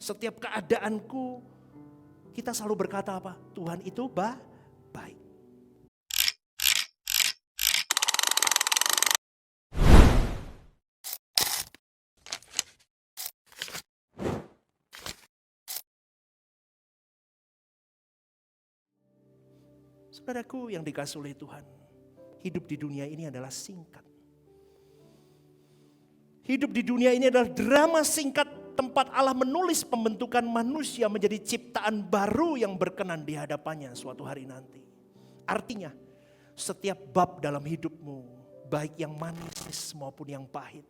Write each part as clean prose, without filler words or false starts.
Setiap keadaanku, kita selalu berkata apa? Tuhan itu baik. Saudaraku yang dikasihi oleh Tuhan, hidup di dunia ini adalah singkat. Hidup di dunia ini adalah drama singkat tempat Allah menulis pembentukan manusia menjadi ciptaan baru yang berkenan di hadapannya suatu hari nanti. Artinya, setiap bab dalam hidupmu, baik yang manis maupun yang pahit,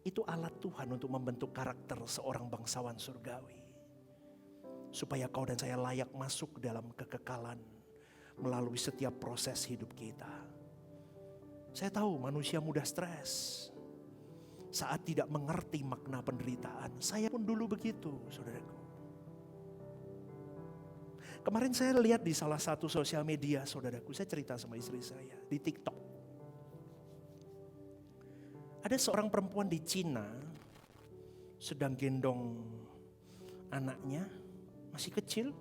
itu alat Tuhan untuk membentuk karakter seorang bangsawan surgawi. Supaya kau dan saya layak masuk dalam kekekalan melalui setiap proses hidup kita. Saya tahu manusia mudah stres saat tidak mengerti makna penderitaan. Saya pun dulu begitu, saudaraku. Kemarin saya lihat di salah satu sosial media, saudaraku, saya cerita sama istri saya di TikTok. Ada seorang perempuan di Cina sedang gendong anaknya, masih kecil,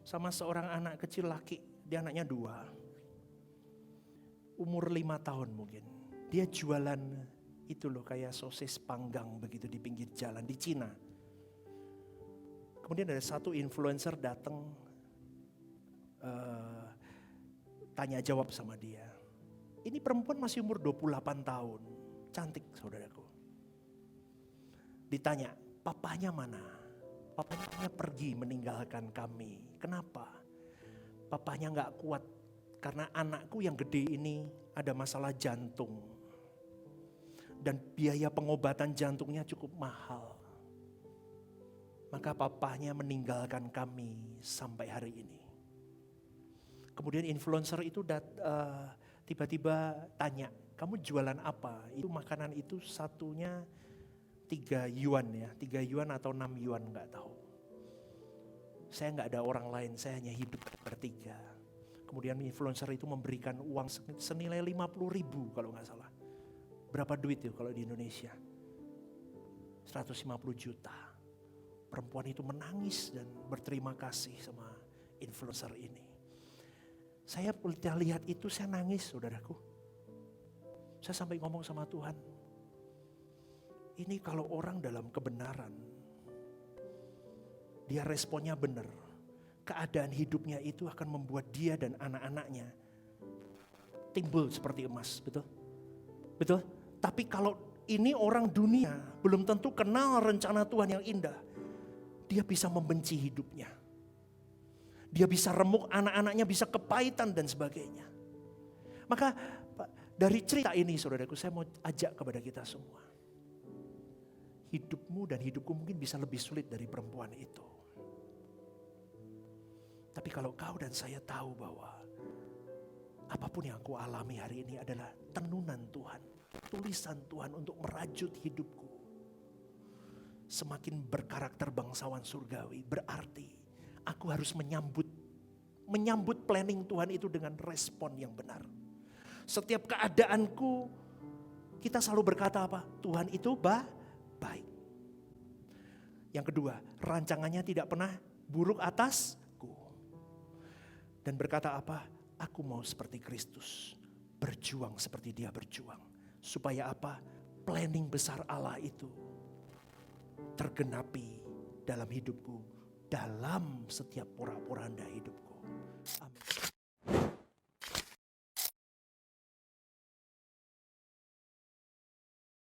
sama seorang anak kecil laki, dia anaknya 2. Umur 5 tahun mungkin. Dia jualan itu loh kayak sosis panggang begitu di pinggir jalan di Cina. Kemudian ada satu influencer datang tanya jawab sama dia. Ini perempuan masih umur 28 tahun. Cantik saudaraku. Ditanya, papanya mana? Papanya pergi meninggalkan kami. Kenapa? Papanya gak kuat karena anakku yang gede ini ada masalah jantung. Dan biaya pengobatan jantungnya cukup mahal. Maka papanya meninggalkan kami sampai hari ini. Kemudian influencer itu tiba-tiba tanya, kamu jualan apa? Itu makanan itu satunya 3 yuan ya, 3 yuan atau 6 yuan gak tahu. Saya gak ada orang lain, saya hanya hidup bertiga. Kemudian influencer itu memberikan uang senilai 50.000 kalau gak salah. Berapa duit itu kalau di Indonesia? 150 juta. Perempuan itu menangis dan berterima kasih sama influencer ini. Saya lihat itu saya nangis saudaraku. Saya sampai ngomong sama Tuhan. Ini kalau orang dalam kebenaran, dia responnya benar. Keadaan hidupnya itu akan membuat dia dan anak-anaknya timbul seperti emas, betul? Betul? Tapi kalau ini orang dunia belum tentu kenal rencana Tuhan yang indah. Dia bisa membenci hidupnya. Dia bisa remuk anak-anaknya, bisa kepahitan dan sebagainya. Maka dari cerita ini saudaraku saya mau ajak kepada kita semua. Hidupmu dan hidupku mungkin bisa lebih sulit dari perempuan itu. Tapi kalau kau dan saya tahu bahwa apapun yang aku alami hari ini adalah tenunan Tuhan, tulisan Tuhan untuk merajut hidupku. Semakin berkarakter bangsawan surgawi, berarti aku harus menyambut planning Tuhan itu dengan respon yang benar. Setiap keadaanku, kita selalu berkata apa? Tuhan itu baik. Yang kedua, rancangannya tidak pernah buruk atasku. Dan berkata apa? Aku mau seperti Kristus, berjuang seperti Dia berjuang. Supaya apa? Planning besar Allah itu tergenapi dalam hidupku, dalam setiap pora-poranda hidupku. Amin.